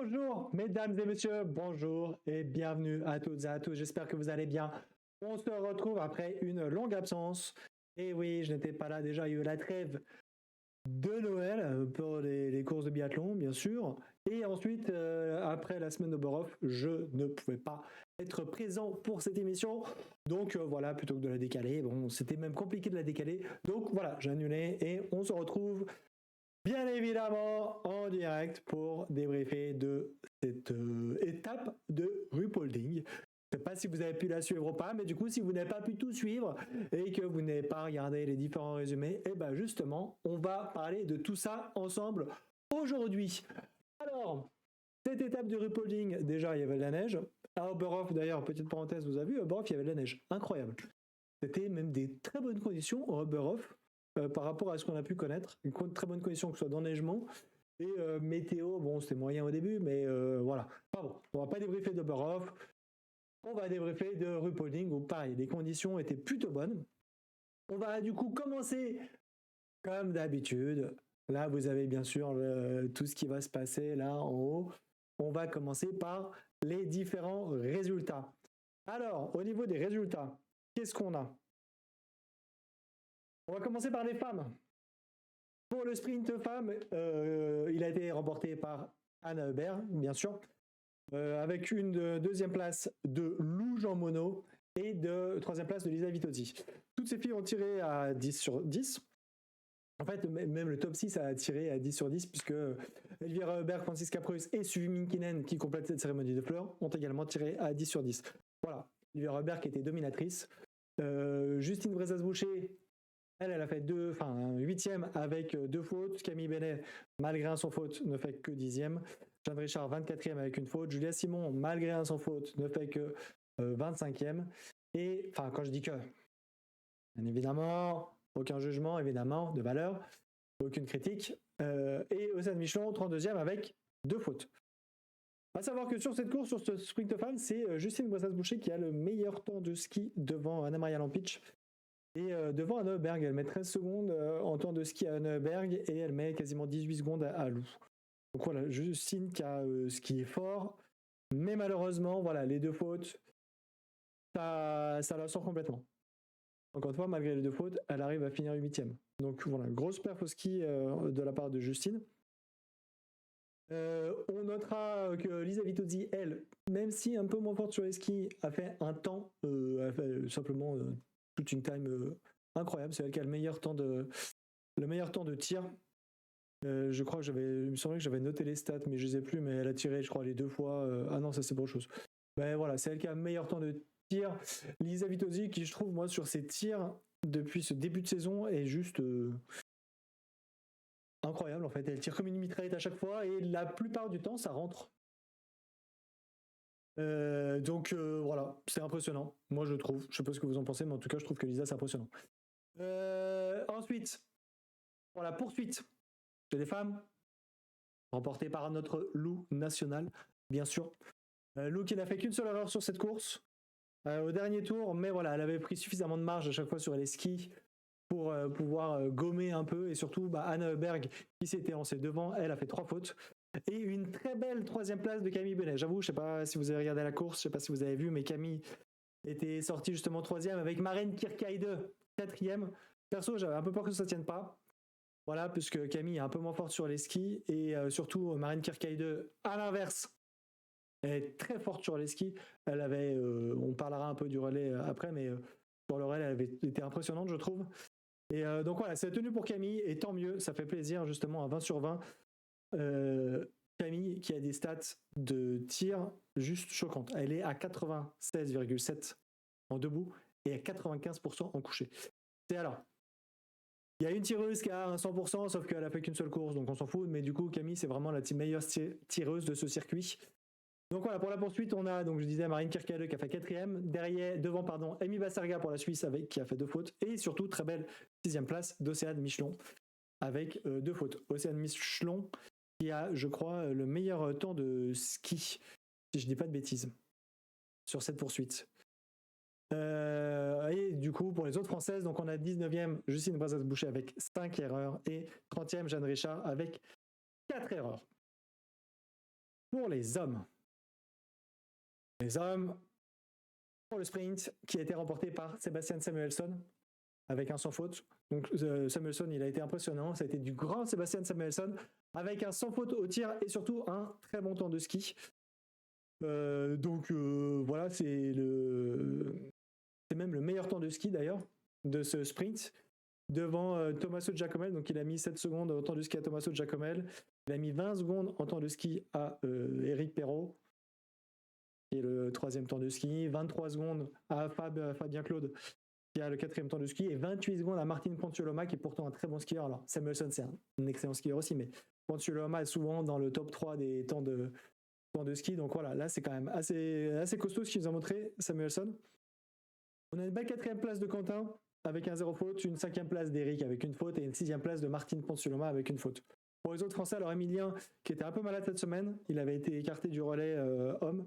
Bonjour, mesdames et messieurs, bonjour et bienvenue à toutes et à tous. J'espère que vous allez bien. On se retrouve après une longue absence. Et oui, je n'étais pas là déjà, il y a eu la trêve de Noël pour les courses de biathlon, bien sûr. Et ensuite, après la semaine de Borov, je ne pouvais pas être présent pour cette émission. Donc voilà, plutôt que de la décaler, bon, c'était même compliqué de la décaler. Donc voilà, j'ai annulé et on se retrouve bien évidemment en direct pour débriefer de cette étape de RuPauling. Je ne sais pas si vous avez pu la suivre ou pas, mais du coup, si vous n'avez pas pu tout suivre et que vous n'avez pas regardé les différents résumés, et bien justement, on va parler de tout ça ensemble aujourd'hui. Alors, cette étape de RuPauling, déjà, il y avait de la neige. À Oberhof, d'ailleurs, petite parenthèse, vous avez vu, à Oberhof, il y avait de la neige. Incroyable. C'était même des très bonnes conditions au Oberhof par rapport à ce qu'on a pu connaître. Une très bonne condition, que ce soit d'enneigement. Et météo, bon, c'était moyen au début, mais voilà. Enfin bon, on va pas débriefer d'Oberhof. On va débriefer de RuPauling où pareil, les conditions étaient plutôt bonnes. On va du coup commencer comme d'habitude. Là, vous avez bien sûr tout ce qui va se passer là en haut. On va commencer par les différents résultats. Alors, au niveau des résultats, qu'est-ce qu'on a? On va commencer par les femmes. Pour le sprint femmes, il a été remporté par Anna Hubert, bien sûr, avec une deuxième place de Lou Jean Monod et de troisième place de Lisa Vitozzi. Toutes ces filles ont tiré à 10 sur 10. En fait, même le top 6 a tiré à 10 sur 10, puisque Elvira Hubert, Franziska Preuss et Suvi Minkinen, qui complètent cette cérémonie de fleurs, ont également tiré à 10 sur 10. Voilà, Elvira Hubert qui était dominatrice. Justine Brezas-Boucher, elle a fait 8e avec 2 fautes. Camille Benet, malgré un sans faute, ne fait que 10e. Jeanne Richard, 24e avec une faute. Julia Simon, malgré un sans faute, ne fait que 25e. Et, enfin, quand je dis que, bien évidemment, aucun jugement, évidemment, de valeur, aucune critique. Et Océane Michelon, 32e avec 2 fautes. À savoir que sur cette course, sur ce sprint femme, c'est Justine Brezas-Boucher qui a le meilleur temps de ski devant Anna-Maria Lampic. Et devant Anna Hubert, elle met 13 secondes en temps de ski à Anna Hubert et elle met quasiment 18 secondes à Lou. Donc voilà, Justine qui a skié fort, mais malheureusement, voilà, les 2 fautes, ça la sort complètement. Encore une fois, malgré les 2 fautes, elle arrive à finir 8e. Donc voilà, grosse perf au ski de la part de Justine. On notera que Lisa Vitozzi, elle, même si un peu moins forte sur les skis, a fait un temps, a fait simplement toute une time incroyable. C'est elle qui a le meilleur temps de tir. Je crois que il me semblait que j'avais noté les stats, mais je ne sais plus, mais elle a tiré, je crois, les 2 fois. Ah non, ça c'est pour autre chose. Ben voilà, c'est elle qui a le meilleur temps de tir. Lisa Vitozzi, qui je trouve, moi, sur ses tirs, depuis ce début de saison, est juste incroyable en fait. Elle tire comme une mitraillette à chaque fois et la plupart du temps, ça rentre. Donc voilà, c'est impressionnant. Moi, je trouve. Je sais pas ce que vous en pensez, mais en tout cas, je trouve que Lisa, c'est impressionnant. Ensuite, pour la poursuite chez les femmes, remportée par notre Lou national, bien sûr. Lou qui n'a fait qu'une seule erreur sur cette course au dernier tour, mais voilà, elle avait pris suffisamment de marge à chaque fois sur les skis pour pouvoir gommer un peu, et surtout Anna Hubert qui s'était lancée devant, elle a fait 3 fautes. Et une très belle 3e place de Camille Benet. J'avoue, je sais pas si vous avez regardé la course, je sais pas si vous avez vu, mais Camille était sortie justement 3e avec Maren Kierkegaard 4e. Perso, j'avais un peu peur que ça tienne pas. Voilà, puisque Camille est un peu moins forte sur les skis, et surtout Maren Kierkegaard, à l'inverse, elle est très forte sur les skis. Elle avait, on parlera un peu du relais après, mais sur le relais, elle avait été impressionnante, je trouve. Et donc voilà, c'est tenu pour Camille, et tant mieux, ça fait plaisir justement à 20 sur 20. Camille qui a des stats de tir juste choquantes. Elle est à 96,7 en debout et à 95% en couché. C'est alors, il y a une tireuse qui a un 100%, sauf qu'elle a fait qu'une seule course, donc on s'en fout, mais du coup Camille c'est vraiment la meilleure tireuse de ce circuit. Donc voilà, pour la poursuite, on a, donc je disais, Marine Kierkegaard qui a fait 4e, devant, Amy Basserga pour la Suisse qui a fait 2 fautes, et surtout très belle 6e place d'Océane Michelon avec 2 fautes. Océane Michelon qui a, je crois, le meilleur temps de ski, si je dis pas de bêtises, sur cette poursuite. Et du coup, pour les autres françaises, donc on a 19e Justine Brezas-Boucher avec 5 erreurs et 30e Jeanne Richard avec 4 erreurs. Pour les hommes. Pour le sprint qui a été remporté par Sébastien Samuelsson avec un sans faute. Donc Samuelsson, il a été impressionnant. Ça a été du grand Sébastien Samuelsson avec un sans faute au tir et surtout un très bon temps de ski. Voilà, c'est même le meilleur temps de ski d'ailleurs de ce sprint devant Tommaso Giacomel. Donc il a mis 7 secondes en temps de ski à Tommaso Giacomel. Il a mis 20 secondes en temps de ski à Eric Perrault, qui est le 3e temps de ski, 23 secondes à Fabien Claude, qui a le 4e temps de ski, et 28 secondes à Martin Ponsiluoma, qui est pourtant un très bon skieur. Alors Samuelsson, c'est un excellent skieur aussi, mais Ponsiluoma est souvent dans le top 3 des temps de ski. Donc voilà, là c'est quand même assez costaud ce qu'il nous a montré, Samuelsson. On a une belle 4e place de Quentin avec un 0 faute, une 5e place d'Eric avec une faute et une 6e place de Martin Ponsiluoma avec une faute. Pour les autres Français, alors Emilien, qui était un peu malade cette semaine, il avait été écarté du relais homme,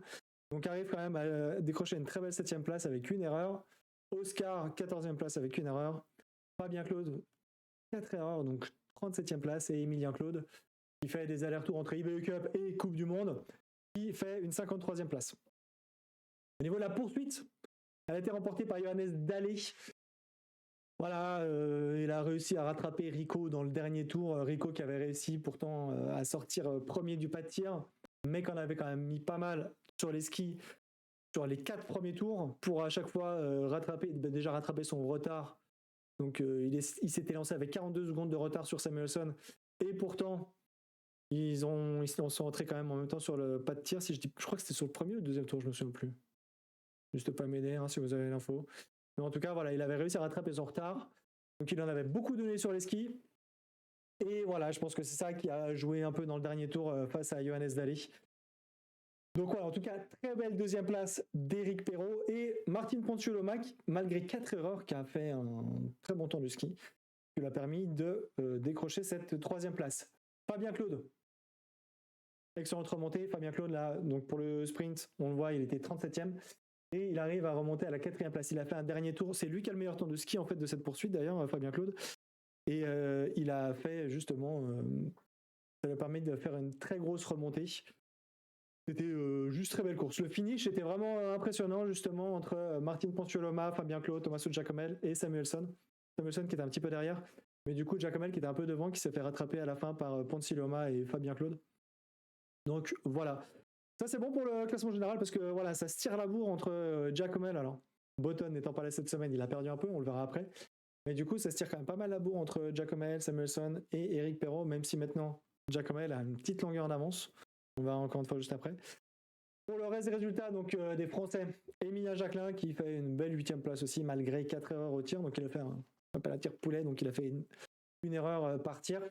donc arrive quand même à décrocher une très belle 7e place avec une erreur. Oscar, 14e place avec une erreur. Fabien Claude, 4 erreurs, donc 37e place. Et Emilien Claude, qui fait des allers-retours entre IBU Cup et Coupe du Monde, qui fait une 53e place. Au niveau de la poursuite, elle a été remportée par Johannes Dalle. Voilà, il a réussi à rattraper Rico dans le dernier tour. Rico qui avait réussi pourtant à sortir premier du pas de tir, mais qu'on avait quand même mis pas mal sur les skis sur les 4 premiers tours pour à chaque fois rattraper son retard. Donc il s'était lancé avec 42 secondes de retard sur Samuelsson et pourtant ils sont rentrés quand même en même temps sur le pas de tir. Je crois que c'était sur le premier ou le deuxième tour, je me souviens plus. Juste pas m'aider si vous avez l'info. Mais en tout cas, voilà, il avait réussi à rattraper son retard. Donc il en avait beaucoup donné sur les skis. Et voilà, je pense que c'est ça qui a joué un peu dans le dernier tour face à Johannes Dalle. Donc voilà, en tout cas, très belle 2e place d'Eric Perrault et Martin Ponsiluoma, malgré 4 erreurs, qui a fait un très bon temps de ski, qui lui a permis de décrocher cette 3e place. Fabien Claude, excellente remontée. Fabien Claude, là, donc pour le sprint, on le voit, il était 37e. Et il arrive à remonter à la 4e place. Il a fait un dernier tour. C'est lui qui a le meilleur temps de ski en fait de cette poursuite d'ailleurs, Fabien Claude. Et il a fait justement, ça lui a permis de faire une très grosse remontée. C'était juste très belle course. Le finish était vraiment impressionnant justement entre Martin Ponsiluoma, Fabien Claude, Tommaso Giacomel et Samuelsson. Samuelsson qui était un petit peu derrière, mais du coup Giacomel qui était un peu devant, qui s'est fait rattraper à la fin par Ponsiluoma et Fabien Claude. Donc voilà. Ça c'est bon pour le classement général parce que voilà, ça se tire la bourre entre Giacomel. Alors Botton n'étant pas là cette semaine, il a perdu un peu, on le verra après. Mais du coup, ça se tire quand même pas mal la bourre entre Giacomel, Samuelsson et Eric Perrault, même si maintenant Giacomel a une petite longueur d'avance. On va encore une fois juste après. Pour le reste des résultats, donc des Français, Emilien Jacquelin qui fait une belle 8e place aussi malgré 4 erreurs au tir. Donc il a fait un tir poulet, donc il a fait une erreur par tir.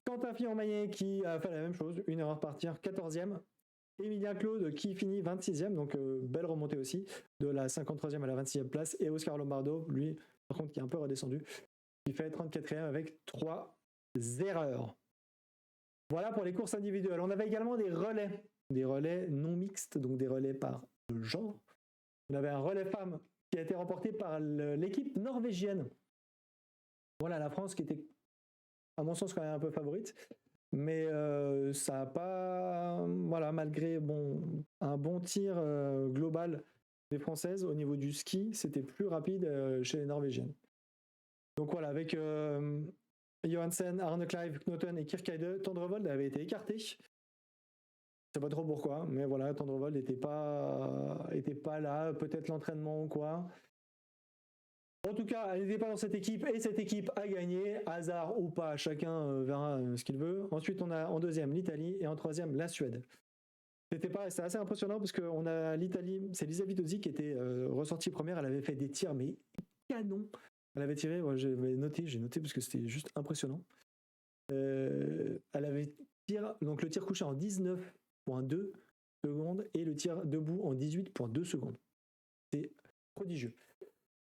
Quentin Fillon-Maillet qui a fait la même chose, une erreur par tir, 14e. Emilien Claude qui finit 26e, donc belle remontée aussi, de la 53e à la 26e place. Et Oscar Lombardo, lui, par contre, qui est un peu redescendu, qui fait 34e avec 3 erreurs. Voilà pour les courses individuelles. On avait également des relais non mixtes, donc des relais par genre. On avait un relais femme qui a été remporté par l'équipe norvégienne. Voilà, la France qui était, à mon sens, quand même un peu favorite. Mais ça n'a pas... Voilà, malgré un bon tir global des Françaises, au niveau du ski, c'était plus rapide chez les Norvégiennes. Donc voilà, avec Johansen, Arne Kleiv, Knoten et Kirkeide, Tendrevold avait été écarté. Je sais pas trop pourquoi, mais voilà, Tendrevold n'était pas là, peut-être l'entraînement ou quoi. En tout cas, elle n'était pas dans cette équipe et cette équipe a gagné, hasard ou pas, chacun verra ce qu'il veut. Ensuite, on a en 2e l'Italie et en 3e la Suède. C'est assez impressionnant parce qu'on a l'Italie, c'est Lisa Vitozzi qui était ressortie première, elle avait fait des tirs mais canon. Elle avait tiré, j'ai noté parce que c'était juste impressionnant. Elle avait donc le tir couché en 19,2 secondes et le tir debout en 18,2 secondes. C'est prodigieux.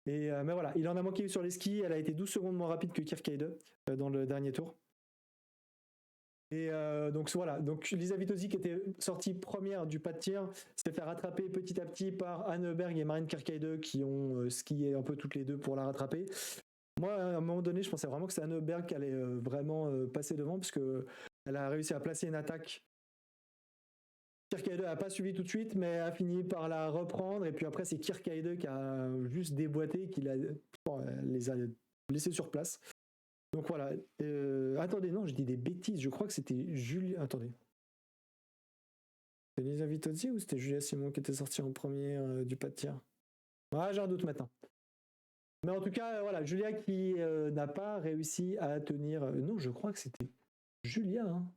Mais voilà, il en a manqué sur les skis, elle a été 12 secondes moins rapide que Kirkeide dans le dernier tour. Et donc voilà, donc Lisa Vitozzi qui était sortie première du pas de tir s'est fait rattraper petit à petit par Anne Berg et Marine Kirkeide qui ont skié un peu toutes les deux pour la rattraper. Moi, à un moment donné, je pensais vraiment que c'est Anne Berg qui allait vraiment passer devant parce qu'elle a réussi à placer une attaque Kirkeide n'a pas suivi tout de suite, mais a fini par la reprendre. Et puis après, c'est Kirkeide qui a juste déboîté, qui les a blessés sur place. Donc voilà. Attendez, non, je dis des bêtises. Je crois que c'était Julia. Attendez. C'était Lisa Vitozzi ou c'était Julia Simon qui était sortie en premier du pas de tir? Ah, j'ai un doute maintenant. Mais en tout cas, voilà, Julia qui n'a pas réussi à tenir. Non, je crois que c'était Julia. Hein.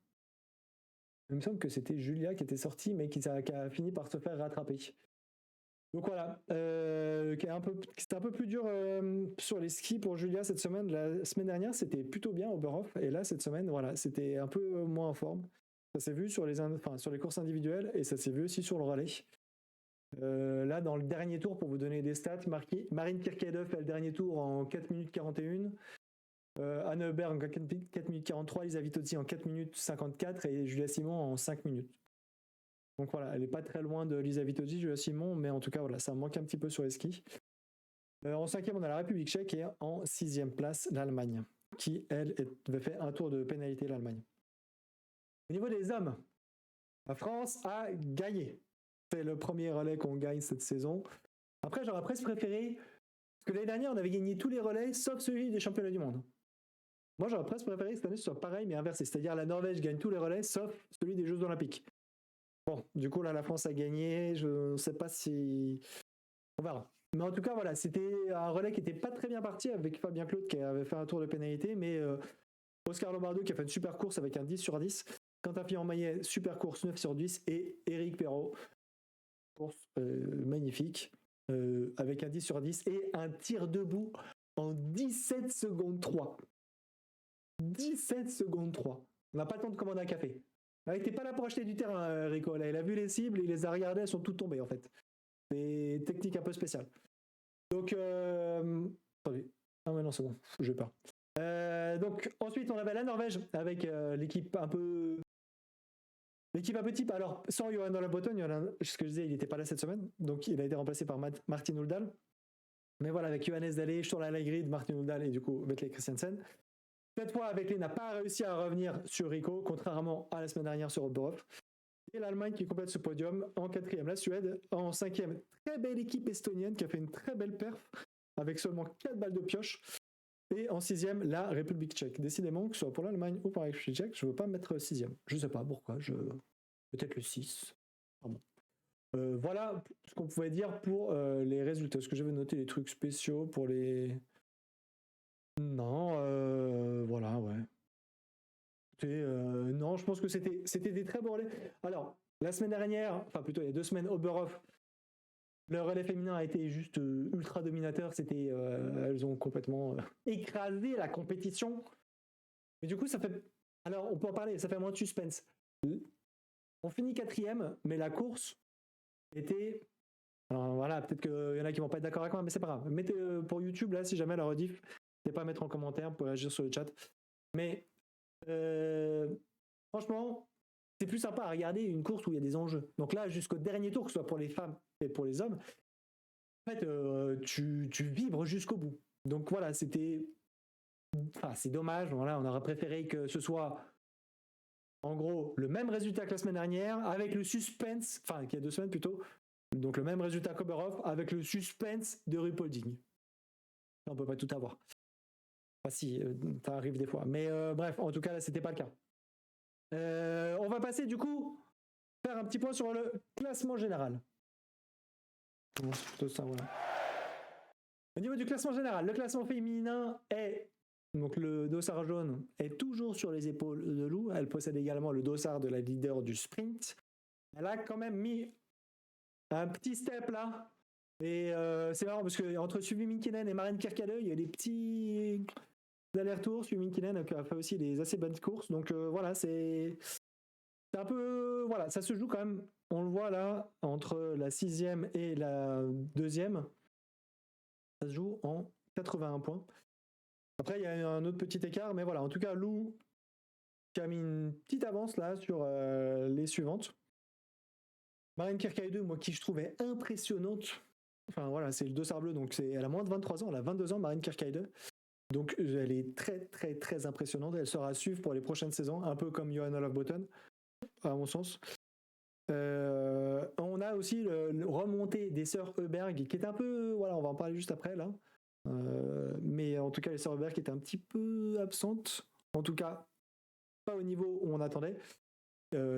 Il me semble que c'était Julia qui était sortie, mais qui a fini par se faire rattraper. Donc voilà, c'était un peu plus dur sur les skis pour Julia cette semaine. La semaine dernière, c'était plutôt bien au Oberhof, et là, cette semaine, voilà, c'était un peu moins en forme. Ça s'est vu sur les courses individuelles, et ça s'est vu aussi sur le relais. Là, dans le dernier tour, pour vous donner des stats, Marine Kirkeide fait le dernier tour en 4 minutes 41. Anne Hubert en 4 minutes 43, Lisa Vitozzi en 4 minutes 54 et Julia Simon en 5 minutes. Donc voilà, elle n'est pas très loin de Lisa Vitozzi, Julia Simon, mais en tout cas, voilà, ça manque un petit peu sur les skis. En 5e, on a la République tchèque et en 6e place, l'Allemagne, qui, elle, avait fait un tour de pénalité, l'Allemagne. Au niveau des hommes, la France a gagné. C'est le premier relais qu'on gagne cette saison. Après, j'aurais presque préféré, parce que l'année dernière, on avait gagné tous les relais, sauf celui des championnats du monde. Moi, j'aurais presque préféré que cette année ce soit pareil, mais inversé. C'est-à-dire la Norvège gagne tous les relais, sauf celui des Jeux Olympiques. Bon, du coup, là, la France a gagné. Je ne sais pas si... On verra. Mais en tout cas, voilà, c'était un relais qui n'était pas très bien parti avec Fabien Claude qui avait fait un tour de pénalité, mais Oscar Lombardo qui a fait une super course avec un 10 sur 10. Quentin Fillon-Maillet, super course 9 sur 10. Et Éric Perrault, course magnifique, avec un 10 sur 10 et un tir debout en 17 secondes 3. 17 secondes 3. On n'a pas le temps de commander un café. Il n'était pas là pour acheter du terrain, Rico. Là, il a vu les cibles, il les a regardées, elles sont toutes tombées en fait. C'est technique un peu spéciale. Donc, attendez. Ah ouais, non, c'est bon, j'ai peur. Donc, ensuite, on avait la Norvège avec l'équipe un peu type. Alors, sans Johan Olabotten, ce que je disais, il n'était pas là cette semaine, donc il a été remplacé par Martin Uldal. Mais voilà, avec Johannes Dalle, Sturla Lægrid, Martin Uldal et du coup Vetle Christiansen. Cette fois, Vetle n'a pas réussi à revenir sur Rico, contrairement à la semaine dernière sur Oberhof. Et l'Allemagne qui complète ce podium en 4e. La Suède en 5e. Très belle équipe estonienne qui a fait une très belle perf avec seulement 4 balles de pioche. Et en 6e, la République tchèque. Décidément, que ce soit pour l'Allemagne ou pour la République tchèque, je ne veux pas mettre 6e. Je ne sais pas pourquoi. Peut-être le 6. Pardon. Voilà ce qu'on pouvait dire pour les résultats. Est-ce que j'avais noté les trucs spéciaux pour les... Non, voilà, ouais. Non, je pense que c'était des très beaux relais. Alors, la semaine dernière, enfin plutôt il y a 2 semaines, Oberhof, le relais féminin a été juste ultra dominateur. Elles ont complètement écrasé la compétition. Mais du coup, ça fait... Alors, on peut en parler, ça fait moins de suspense. On finit 4e, mais la course était... Alors voilà, peut-être qu'il y en a qui vont pas être d'accord avec moi, mais c'est pas grave. Mettez pour YouTube, là, si jamais la rediff, n'hésitez pas à mettre en commentaire, vous pouvez réagir sur le chat. Mais franchement, c'est plus sympa à regarder une course où il y a des enjeux. Donc là, jusqu'au dernier tour, que ce soit pour les femmes et pour les hommes, en fait, tu vibres jusqu'au bout. Donc voilà, c'était... Enfin, c'est dommage, voilà, on aurait préféré que ce soit... En gros, le même résultat que la semaine dernière, avec le suspense, enfin, qu'il y a 2 semaines plutôt, donc le même résultat qu'Oberhof, avec le suspense de Ruhpolding. On peut pas tout avoir. Enfin si, ça arrive des fois. Mais bref, en tout cas, là, c'était pas le cas. On va passer, du coup, faire un petit point sur le classement général. Ça, voilà. Au niveau du classement général, le classement féminin est... Donc le dossard jaune est toujours sur les épaules de Lou. Elle possède également le dossard de la leader du sprint. Elle a quand même mis un petit step là. Et c'est marrant parce que entre Suvi Minkinen et Marine Kirkeide, il y a des petits allers-retours. Suvi Minkinen a fait aussi des assez bonnes courses. Donc voilà, c'est un peu... Voilà, ça se joue quand même. On le voit là, entre la 6e et la 2e. Ça se joue en 81 points. Après, il y a un autre petit écart, mais voilà. En tout cas, Lou qui a mis une petite avance là sur les suivantes. Marine Kirkeide, moi, qui je trouvais impressionnante. Enfin voilà, c'est le dossard bleu, donc elle a moins de 23 ans, elle a 22 ans, Marine Kirkeide. Donc elle est très très très impressionnante. Elle sera à suivre pour les prochaines saisons, un peu comme Johan Olav Botten, à mon sens. On a aussi le remontée des sœurs Heuberg qui est un peu, voilà, on va en parler juste après là. Mais en tout cas, les sœurs Heuberg étaient un petit peu absentes. En tout cas, pas au niveau où on attendait.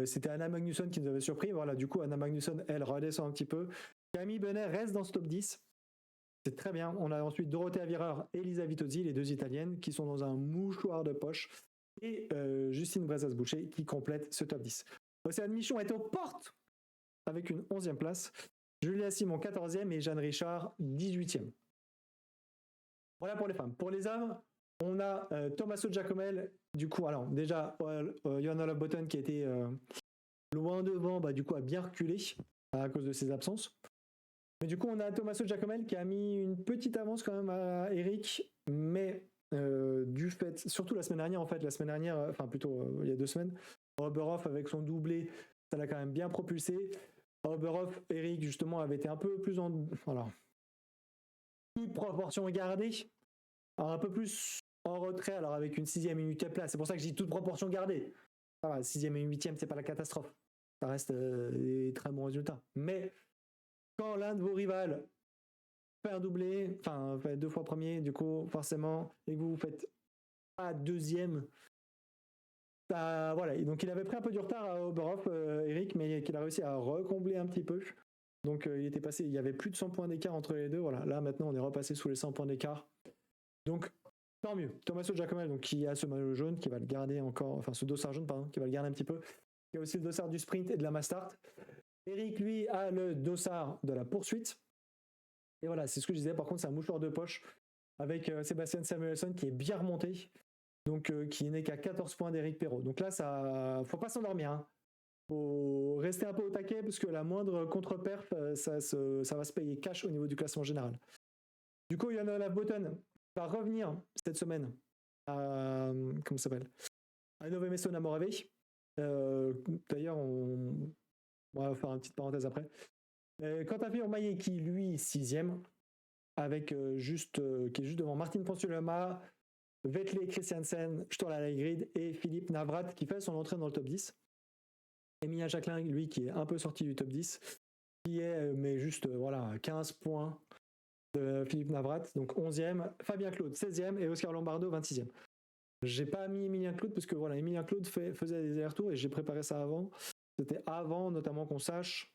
C'était Anna Magnusson qui nous avait surpris. Voilà, du coup, Anna Magnusson, elle redescend un petit peu. Camille Bonnet reste dans ce top 10. C'est très bien. On a ensuite Dorothea Virer et Lisa Vitozzi, les deux italiennes, qui sont dans un mouchoir de poche. Et Justine Brezas-Boucher qui complète ce top 10. Océane Michon est aux portes avec une 11e place. Julia Simon 14e et Jeanne Richard 18e. Voilà pour les femmes. Pour les hommes, on a Tommaso Giacomel, du coup, alors déjà, Johanna Love-Botton qui a été loin devant, du coup, a bien reculé à cause de ses absences. Mais du coup, on a Tommaso Giacomel qui a mis une petite avance quand même à Eric, mais du fait, surtout la semaine dernière, enfin plutôt il y a 2 semaines, Oberhof avec son doublé, ça l'a quand même bien propulsé. Oberhof, Eric justement avait été un peu plus toute proportion gardée, alors un peu plus en retrait, alors avec une 6e et une 8e place. C'est pour ça que je dis toute proportion gardée. 6e et 8e, c'est pas la catastrophe. Ça reste des très bons résultats. Mais quand l'un de vos rivales fait un doublé, enfin fait 2 fois premier, du coup, forcément, et que vous faites pas 2e, voilà. Donc il avait pris un peu du retard à Oberhof, Eric, mais qu'il a réussi à recombler un petit peu. Donc il y avait plus de 100 points d'écart entre les deux. Voilà, là maintenant on est repassé sous les 100 points d'écart. Donc tant mieux. Tommaso Giacomel, donc qui a ce maillot jaune, qui va le garder encore, enfin ce dossard jaune, pardon, qui va le garder un petit peu. Il y a aussi le dossard du sprint et de la mass start. Eric, lui, a le dossard de la poursuite. Et voilà, c'est ce que je disais. Par contre, c'est un mouchoir de poche avec Sébastien Samuelsson qui est bien remonté. Donc qui n'est qu'à 14 points d'Eric Perrault. Donc là, ça faut pas s'endormir. Hein. Faut rester un peu au taquet parce que la moindre contre-perf, ça va se payer cash au niveau du classement général. Du coup, Johanna Love-Botton va revenir cette semaine à comment ça s'appelle, à Nové Mesto na Morave. D'ailleurs, on va faire une petite parenthèse après. Quant à Fior Maillet qui lui 6e avec qui est juste devant Martin Ponsulama, Vetle Christiansen, Storla Laigrid et Philippe Navrat qui fait son entrée dans le top 10. Emilia Jacquelin, lui, qui est un peu sorti du top 10, qui est, mais juste, 15 points de Philippe Navrat, donc 11e, Fabien Claude, 16e, et Oscar Lombardo, 26e. J'ai pas mis Emilien Claude, parce que voilà, Emilien Claude faisait des allers-retours, et j'ai préparé ça avant. C'était avant, notamment, qu'on sache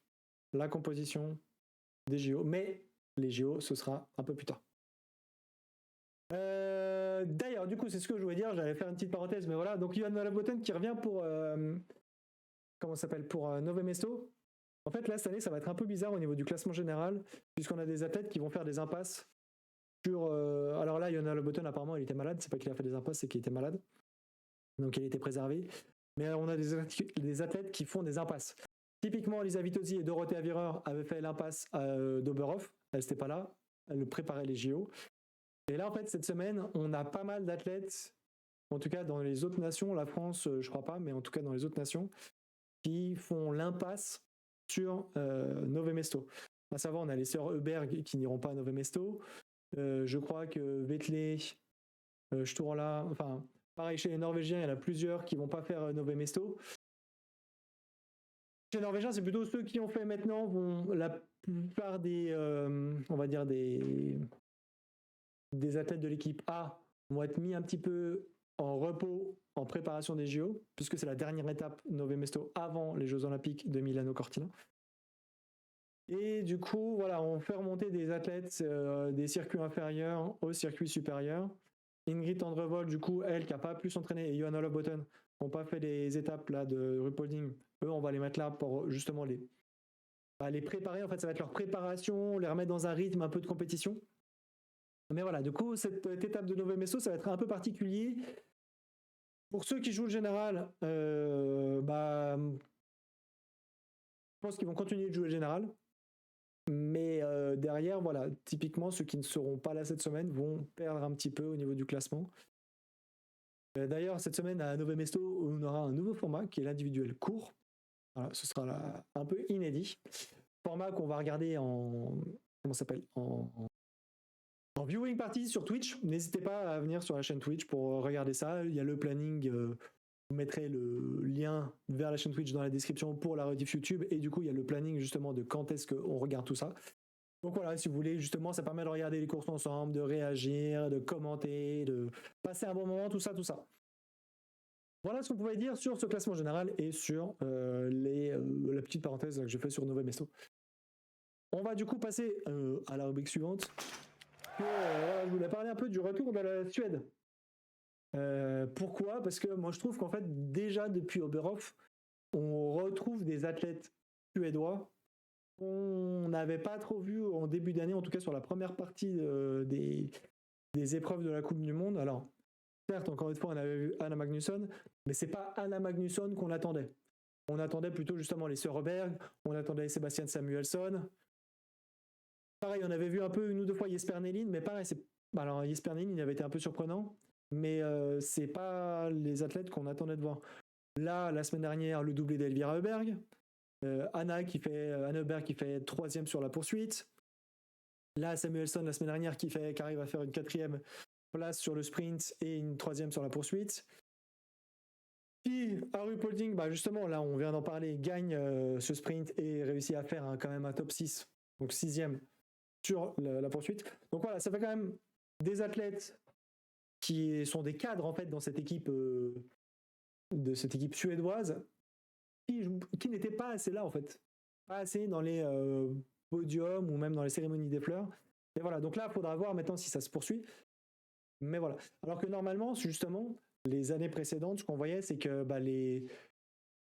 la composition des JO, mais les JO, ce sera un peu plus tard. D'ailleurs, du coup, c'est ce que je voulais dire, j'allais faire une petite parenthèse, mais voilà, donc Johanna Love-Botton qui revient pour... comment ça s'appelle, pour Nové Mesto. En fait, là, cette année, ça va être un peu bizarre au niveau du classement général, puisqu'on a des athlètes qui vont faire des impasses sur... alors là, Johanna Love-Botton, apparemment, il était malade. C'est pas qu'il a fait des impasses, c'est qu'il était malade. Donc, il a été préservé. Mais on a des athlètes qui font des impasses. Typiquement, Lisa Vitozzi et Dorothea Virer avaient fait l'impasse d'Oberhof. Elles n'étaient pas là. Elles préparaient les JO. Et là, en fait, cette semaine, on a pas mal d'athlètes, en tout cas dans les autres nations, la France, je crois pas, mais en tout cas dans les autres nations, qui font l'impasse sur Nové Mesto. À savoir, on a les sœurs Heuberg qui n'iront pas à Nové Mesto. Je crois que Vetle, Sturla, enfin, pareil, chez les Norvégiens, il y en a plusieurs qui vont pas faire Nové Mesto. Chez les Norvégiens, c'est plutôt ceux qui ont fait maintenant, la plupart des, on va dire des athlètes de l'équipe A vont être mis un petit peu en repos en préparation des JO, puisque c'est la dernière étape Nové Mesto avant les Jeux Olympiques de Milano Cortina. Et du coup, voilà, on fait remonter des athlètes des circuits inférieurs au circuit supérieur. Ingrid Tendrevol, du coup, elle qui n'a pas pu s'entraîner, et Johanna Love-Botton, qui n'ont pas fait les étapes là, de rupolding, eux, on va les mettre là pour justement les préparer. En fait, ça va être leur préparation, les remettre dans un rythme un peu de compétition. Mais voilà, du coup, cette étape de Nové Mesto, ça va être un peu particulier. Pour ceux qui jouent le général, je pense qu'ils vont continuer de jouer le général. Mais derrière, voilà, typiquement, ceux qui ne seront pas là cette semaine vont perdre un petit peu au niveau du classement. D'ailleurs, cette semaine, à Nové Mesto, on aura un nouveau format qui est l'individuel court. Voilà, ce sera là, un peu inédit. Format qu'on va regarder en viewing party sur Twitch. N'hésitez pas à venir sur la chaîne Twitch pour regarder ça. Il y a le planning vous mettrez le lien vers la chaîne Twitch dans la description pour la rediff YouTube. Et du coup, il y a le planning justement de quand est-ce qu'on regarde tout ça. Donc voilà, si vous voulez, justement, ça permet de regarder les courses ensemble, de réagir, de commenter, de passer un bon moment, tout ça. Voilà ce qu'on pouvait dire sur ce classement général et sur la petite parenthèse que j'ai fait sur Nové Mesto. On va du coup passer à la rubrique suivante. Je voulais parler un peu du retour de la Suède. Pourquoi ? Parce que moi je trouve qu'en fait déjà depuis Oberhof, on retrouve des athlètes suédois qu'on n'avait pas trop vu en début d'année, en tout cas sur la première partie des épreuves de la Coupe du Monde. Alors certes, encore une fois, on avait vu Anna Magnusson, mais c'est pas Anna Magnusson qu'on attendait. On attendait plutôt justement les Söderberg, on attendait Sebastian Samuelsson. Pareil, on avait vu un peu une ou deux fois Jesper Nelin, mais pareil, alors Jesper Nelin, il avait été un peu surprenant, mais c'est pas les athlètes qu'on attendait de voir. Là, la semaine dernière, le doublé d'Elvira Öberg, Anna Öberg qui fait 3e sur la poursuite. Là, Samuelsson, la semaine dernière, qui arrive à faire une 4e place sur le sprint et une 3e sur la poursuite. Puis, Aru Polding, justement, là, on vient d'en parler, gagne ce sprint et réussit à faire quand même un top 6, donc 6e sur la poursuite. Donc voilà, ça fait quand même des athlètes qui sont des cadres, en fait, dans cette équipe, de cette équipe suédoise, qui n'étaient pas assez là, en fait. Pas assez dans les podiums ou même dans les cérémonies des fleurs. Et voilà, donc là, il faudra voir maintenant si ça se poursuit. Mais voilà. Alors que normalement, justement, les années précédentes, ce qu'on voyait, c'est que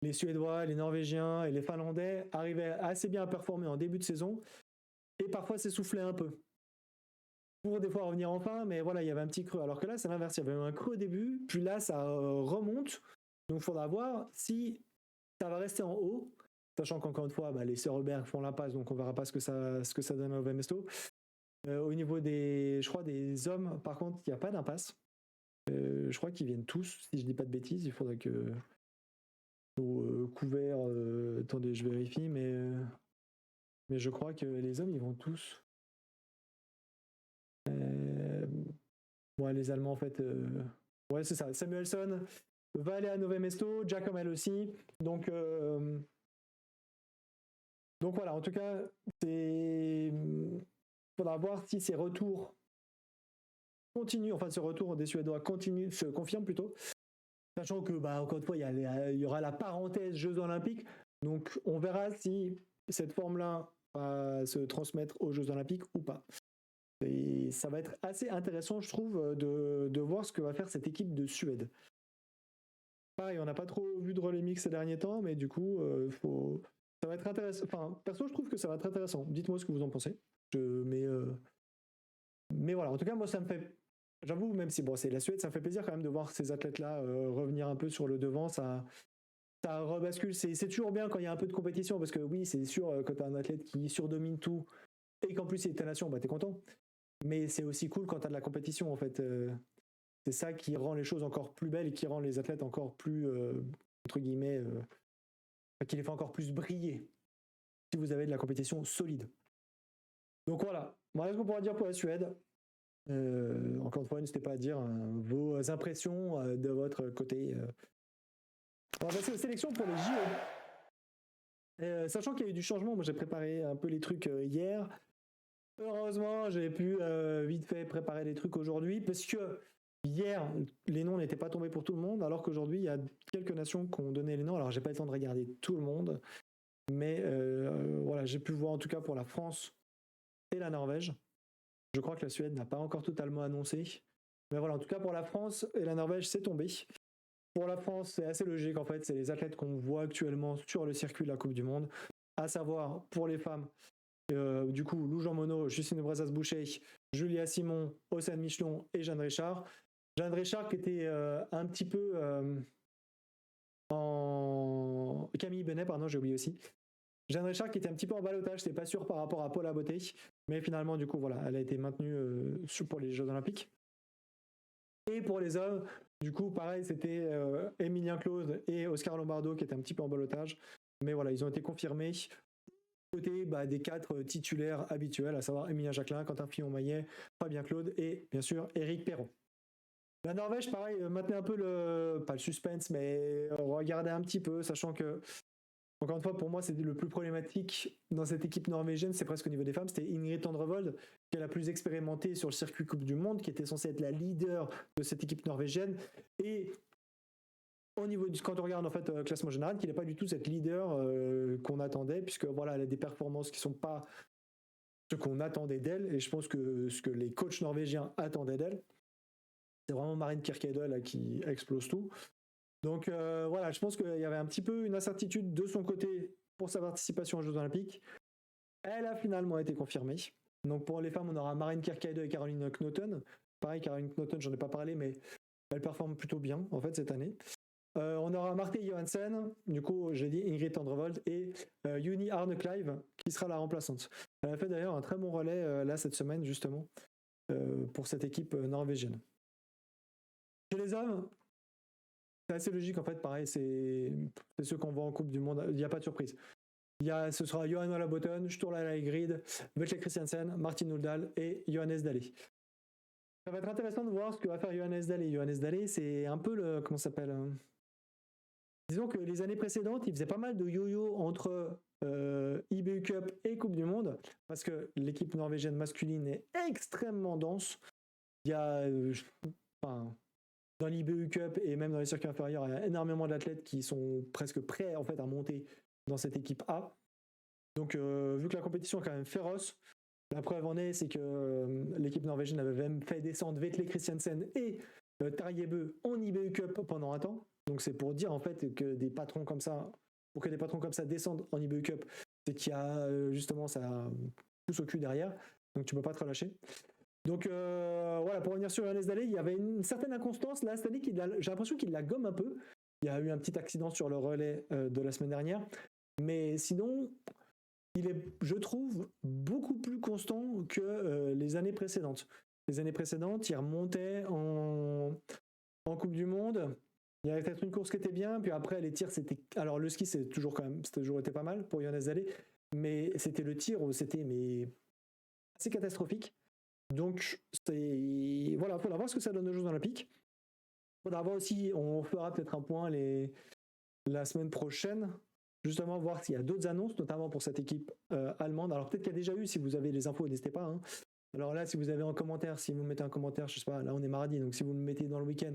les Suédois, les Norvégiens et les Finlandais arrivaient assez bien à performer en début de saison et parfois s'essoufflaient un peu. Pour des fois revenir en fin, mais voilà, il y avait un petit creux. Alors que là, c'est l'inverse. Il y avait un creux au début, puis là, ça remonte. Donc, il faudra voir si ça va rester en haut, sachant qu'encore une fois, les Söderberg font l'impasse, donc on verra pas ce que ça donne au Vemesto. Au niveau des hommes, par contre, il n'y a pas d'impasse. Je crois qu'ils viennent tous, si je dis pas de bêtises. Il faudrait que couvert. Attendez, je vérifie, mais je crois que les hommes, ils vont tous. Les Allemands, en fait. Ouais, c'est ça. Samuelsson va aller à Nové Mesto, Giacomel aussi. Donc voilà, en tout cas, il faudra voir si ces retours continuent, enfin ce retour des Suédois se confirme plutôt. Sachant que, encore une fois, il y aura la parenthèse Jeux Olympiques. Donc on verra si cette forme-là va se transmettre aux Jeux Olympiques ou pas. Et ça va être assez intéressant, je trouve, de voir ce que va faire cette équipe de Suède. Pareil, on n'a pas trop vu de relais mix ces derniers temps, mais du coup, ça va être intéressant. Enfin, perso, je trouve que ça va être intéressant. Dites-moi ce que vous en pensez. Mais voilà, en tout cas, moi, ça me fait... J'avoue, même si c'est la Suède, ça me fait plaisir quand même de voir ces athlètes-là revenir un peu sur le devant. Ça rebascule. C'est toujours bien quand il y a un peu de compétition, parce que oui, c'est sûr, quand tu as un athlète qui surdomine tout, et qu'en plus il est ta nation, t'es content. Mais c'est aussi cool quand tu as de la compétition, en fait. C'est ça qui rend les choses encore plus belles et qui rend les athlètes encore plus, entre guillemets, qui les fait encore plus briller si vous avez de la compétition solide. Donc voilà ce qu'on pourra dire pour la Suède. Encore une fois, n'hésitez pas à dire vos impressions de votre côté. On va passer aux sélections pour les JO. Sachant qu'il y a eu du changement, moi j'ai préparé un peu les trucs hier. Heureusement, j'ai pu vite fait préparer les trucs aujourd'hui, parce que hier, les noms n'étaient pas tombés pour tout le monde, alors qu'aujourd'hui, il y a quelques nations qui ont donné les noms. Alors, j'ai pas eu le temps de regarder tout le monde, mais voilà, j'ai pu voir en tout cas pour la France et la Norvège. Je crois que la Suède n'a pas encore totalement annoncé. Mais voilà, en tout cas, pour la France et la Norvège, c'est tombé. Pour la France, c'est assez logique, en fait. C'est les athlètes qu'on voit actuellement sur le circuit de la Coupe du Monde, à savoir, pour les femmes, du coup, Lou Jean Monod, Justine Brezas-Boucher, Julia Simon, Océane Michelon et Jeanne Richard. Jeanne Richard qui était un petit peu Camille Benet, pardon, j'ai oublié aussi. Jeanne Richard qui était un petit peu en ballottage, c'est pas sûr par rapport à Paula Beauté, mais finalement, du coup, voilà, elle a été maintenue pour les Jeux Olympiques. Et pour les hommes, du coup, pareil, c'était Emilien Claude et Oscar Lombardo qui étaient un petit peu en ballottage, mais voilà, ils ont été confirmés. Côté des 4 titulaires habituels, à savoir Emilien Jacquelin, Quentin Fillon-Maillet, Fabien Claude et bien sûr Éric Perron. La Norvège, pareil, maintenait un peu pas le suspense, mais regardez un petit peu, sachant que, encore une fois, pour moi, c'était le plus problématique dans cette équipe norvégienne, c'est presque au niveau des femmes, c'était Ingrid Tandrevold, qui est la plus expérimentée sur le circuit Coupe du Monde, qui était censée être la leader de cette équipe norvégienne, et au niveau quand on regarde en fait classement général, qui n'est pas du tout cette leader qu'on attendait, puisque voilà, elle a des performances qui sont pas ce qu'on attendait d'elle, et je pense que ce que les coachs norvégiens attendaient d'elle, c'est vraiment Marine Kirkeide qui explose tout. Donc voilà, je pense qu'il y avait un petit peu une incertitude de son côté pour sa participation aux Jeux Olympiques. Elle a finalement été confirmée. Donc pour les femmes, on aura Marine Kirkeide et Caroline Knoten. Pareil, Caroline Knoten, j'en ai pas parlé, mais elle performe plutôt bien en fait cette année. On aura Marte Johansen, du coup j'ai dit Ingrid Tandrevold, et Juni Arne-Clive qui sera la remplaçante. Elle a fait d'ailleurs un très bon relais là cette semaine justement pour cette équipe norvégienne. Chez les hommes, c'est assez logique en fait, pareil, c'est ceux qu'on voit en Coupe du Monde, il n'y a pas de surprise. Ce sera Johan Olabotten, Sturla Laigrid, Vetle Christiansen, Martin Uldal et Johannes Daly. Ça va être intéressant de voir ce que va faire Johannes Daly. Johannes Daly, c'est un peu le... Comment ça s'appelle Disons que les années précédentes, il faisait pas mal de yo-yo entre IBU Cup et Coupe du Monde, parce que l'équipe norvégienne masculine est extrêmement dense. Il y a... dans l'IBU Cup et même dans les circuits inférieurs, il y a énormément d'athlètes qui sont presque prêts en fait à monter dans cette équipe A. Donc vu que la compétition est quand même féroce, la preuve en est, c'est que l'équipe norvégienne avait même fait descendre Vetle Christiansen et Tarjei Bø en IBU Cup pendant un temps. Donc c'est pour dire en fait que des patrons comme ça, pour que des patrons comme ça descendent en IBU Cup, c'est qu'il y a justement ça pousse au cul derrière, donc tu peux pas te relâcher. Donc voilà, pour revenir sur Johannes Daly, il y avait une certaine inconstance là cette année, j'ai l'impression qu'il la gomme un peu. Il y a eu un petit accident sur le relais de la semaine dernière, mais sinon, il est, je trouve, beaucoup plus constant que les années précédentes. Les années précédentes, il remontait en Coupe du Monde. Il y avait peut-être une course qui était bien, puis après les tirs, c'était. Alors le ski, c'était toujours été pas mal pour Johannes Daly, mais c'était le tir où c'était assez catastrophique. Donc voilà, il faudra voir ce que ça donne aux Jeux Olympiques. Il faudra voir aussi, on fera peut-être un point la semaine prochaine, justement voir s'il y a d'autres annonces, notamment pour cette équipe allemande. Alors peut-être qu'il y a déjà eu, si vous avez les infos, n'hésitez pas. Hein. Alors là, si vous avez un commentaire, si vous mettez un commentaire, je sais pas, là on est mardi, donc si vous le mettez dans le week-end,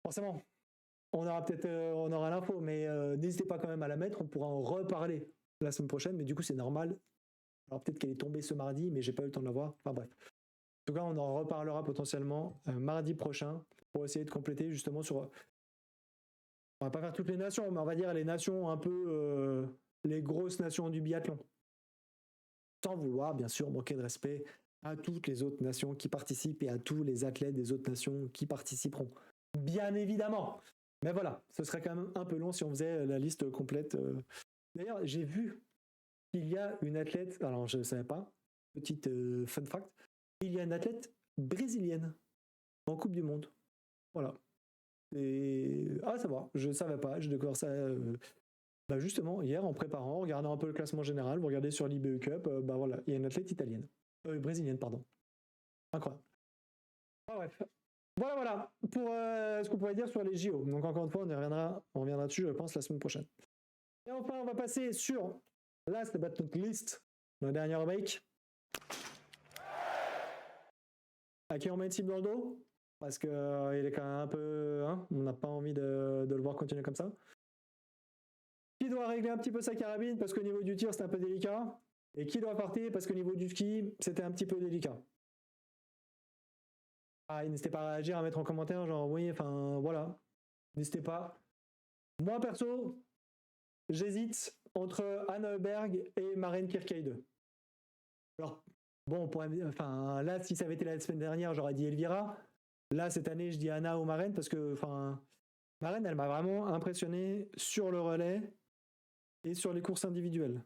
forcément, on aura l'info, mais n'hésitez pas quand même à la mettre, on pourra en reparler la semaine prochaine, mais du coup c'est normal. Alors peut-être qu'elle est tombée ce mardi, mais j'ai pas eu le temps de la voir. Enfin bref. En tout cas, on en reparlera potentiellement mardi prochain pour essayer de compléter justement sur... On va pas faire toutes les nations, mais on va dire les nations un peu... les grosses nations du biathlon. Sans vouloir, bien sûr, manquer de respect à toutes les autres nations qui participent et à tous les athlètes des autres nations qui participeront. Bien évidemment. Mais voilà, ce serait quand même un peu long si on faisait la liste complète. D'ailleurs, j'ai vu qu'il y a une athlète, alors je ne savais pas, petite fun fact, il y a une athlète brésilienne en Coupe du Monde. Voilà. Et ça va, je ne savais pas, j'ai découvert ça justement hier en préparant, en regardant un peu le classement général, vous regardez sur l'IBU Cup, voilà, il y a une athlète italienne. Brésilienne, pardon. Incroyable. Bref. Voilà pour ce qu'on pourrait dire sur les JO. Donc encore une fois, on reviendra dessus, je pense, la semaine prochaine. Et enfin, on va passer sur last but not least, la dernière break. À qui on met une cible dans le dos parce qu'il est quand même un peu... Hein, on n'a pas envie de le voir continuer comme ça. Qui doit régler un petit peu sa carabine parce qu'au niveau du tir, c'est un peu délicat. Et qui doit partir parce qu'au niveau du ski, c'était un petit peu délicat. N'hésitez pas à réagir, à mettre en commentaire, genre oui, enfin voilà. N'hésitez pas. Moi, perso, j'hésite entre Anna Heuberg et Maren Kirkeide. Alors, bon, enfin, là, si ça avait été la semaine dernière, j'aurais dit Elvira. Là, cette année, je dis Anna ou Maren parce que, enfin, Maren, elle m'a vraiment impressionné sur le relais et sur les courses individuelles.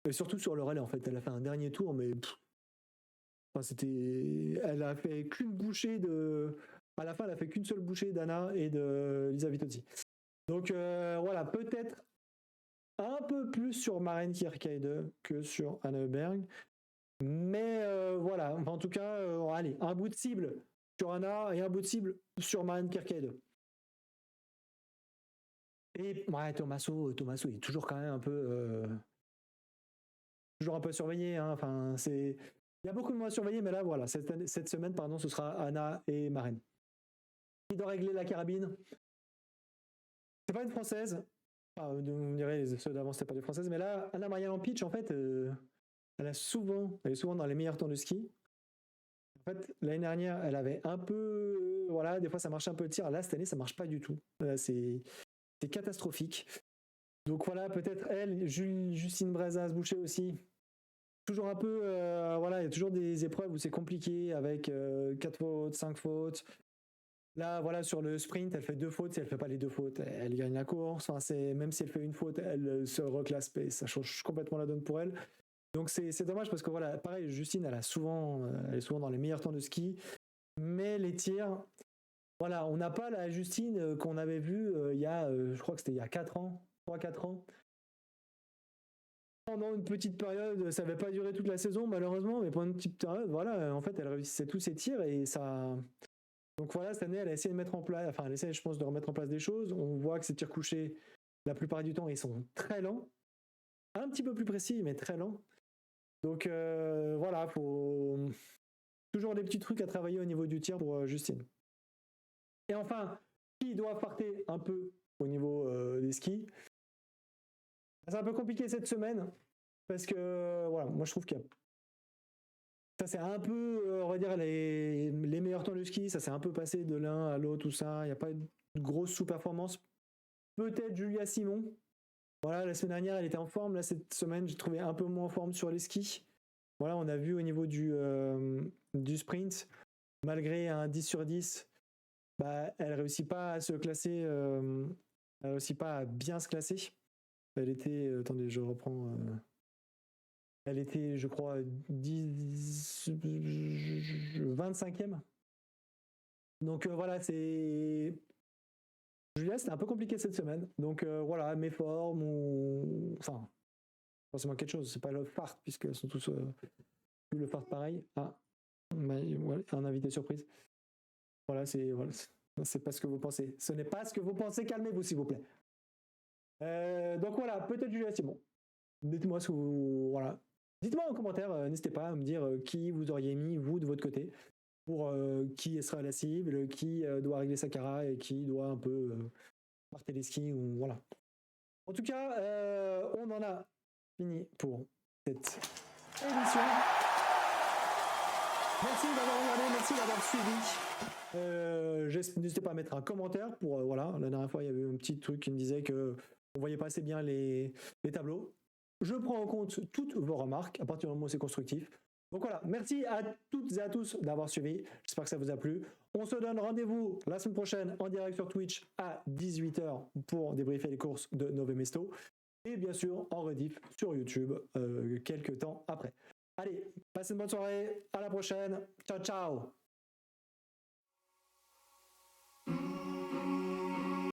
Et surtout sur le relais, en fait. Elle a fait un dernier tour, mais elle a fait qu'une bouchée à la fin, elle a fait qu'une seule bouchée d'Anna et de Lisa Vitozzi. Donc voilà, peut-être un peu plus sur Maren Kirkeide que sur Anna Heuberg. Mais voilà, enfin, en tout cas, allez, un bout de cible. sur Anna et un bout de cible sur Maren Kirkeide. Et ouais, Tommaso il est toujours quand même toujours un peu surveillé. Hein. Enfin, il y a beaucoup de mots à surveiller, mais là, voilà, cette semaine, pardon, ce sera Anna et Maren. Qui doit régler la carabine? C'est pas une française. Enfin, on dirait ceux d'avant, c'était pas des françaises, mais là, Anna-Maria Lampic, en fait, elle est souvent dans les meilleurs temps de ski. En fait, l'année dernière, elle avait un peu, voilà, des fois ça marchait un peu le tir. Là, cette année, ça marche pas du tout. C'est catastrophique. Donc voilà, peut-être elle, Justine Brezaz-Boucher aussi. Toujours un peu, voilà, il y a toujours des épreuves où c'est compliqué avec 4 fautes, 5 fautes. Là, voilà, sur le sprint, elle fait 2 fautes. Si elle fait pas les 2 fautes, elle gagne la course. Enfin, même si elle fait une faute, elle se reclasse et ça change complètement la donne pour elle. Donc c'est dommage parce que voilà, pareil, Justine, elle est souvent dans les meilleurs temps de ski, mais les tirs, voilà, on n'a pas la Justine qu'on avait vue il y a, je crois que c'était il y a 4 ans, 3-4 ans. Pendant une petite période, ça n'avait pas duré toute la saison malheureusement, mais pendant une petite période, voilà, en fait, elle réussissait tous ses tirs et ça. Donc voilà, cette année, elle a essayé de mettre en place, enfin, elle essaie, je pense, de remettre en place des choses. On voit que ses tirs couchés, la plupart du temps, ils sont très lents, un petit peu plus précis, mais très lents. Donc voilà, faut toujours des petits trucs à travailler au niveau du tir pour Justine. Et enfin, qui doit farter un peu au niveau des skis. C'est un peu compliqué cette semaine parce que voilà, moi je trouve que ça c'est un peu, on va dire, les meilleurs temps de ski, ça s'est un peu passé de l'un à l'autre, tout ça. Il n'y a pas de grosse sous-performance. Peut-être Julia Simon. Voilà, la semaine dernière, elle était en forme. Là, cette semaine, j'ai trouvé un peu moins en forme sur les skis. Voilà, on a vu au niveau du sprint, malgré un 10 sur 10, bah, elle ne réussit pas à se classer, elle ne réussit pas à bien se classer. Elle était, attendez, je reprends. Elle était, je crois, 25e. Donc voilà, c'est. Julia, c'était un peu compliqué cette semaine. Donc voilà, mes formes ou. Enfin, forcément quelque chose. C'est pas le fart, puisqu'elles sont tous le fart pareil. Ah, voilà, un invité surprise. Voilà, c'est pas ce que vous pensez. Ce n'est pas ce que vous pensez. Calmez-vous, s'il vous plaît. Donc voilà, peut-être Julia Simon. Dites-moi ce que vous. Voilà. Dites-moi en commentaire, n'hésitez pas à me dire qui vous auriez mis, vous, de votre côté, pour qui sera la cible, qui doit régler sa cara et qui doit un peu partir les skis. Ou, voilà. En tout cas, on en a fini pour cette émission. Merci d'avoir regardé, merci d'avoir suivi. N'hésitez pas à mettre un commentaire pour voilà. La dernière fois, il y avait un petit truc qui me disait que on voyait pas assez bien les tableaux. Je prends en compte toutes vos remarques à partir du moment où c'est constructif. Donc voilà, merci à toutes et à tous d'avoir suivi. J'espère que ça vous a plu. On se donne rendez-vous la semaine prochaine en direct sur Twitch à 18h pour débriefer les courses de Nove Mesto. Et bien sûr en rediff sur YouTube quelques temps après. Allez, passez une bonne soirée. À la prochaine. Ciao, ciao.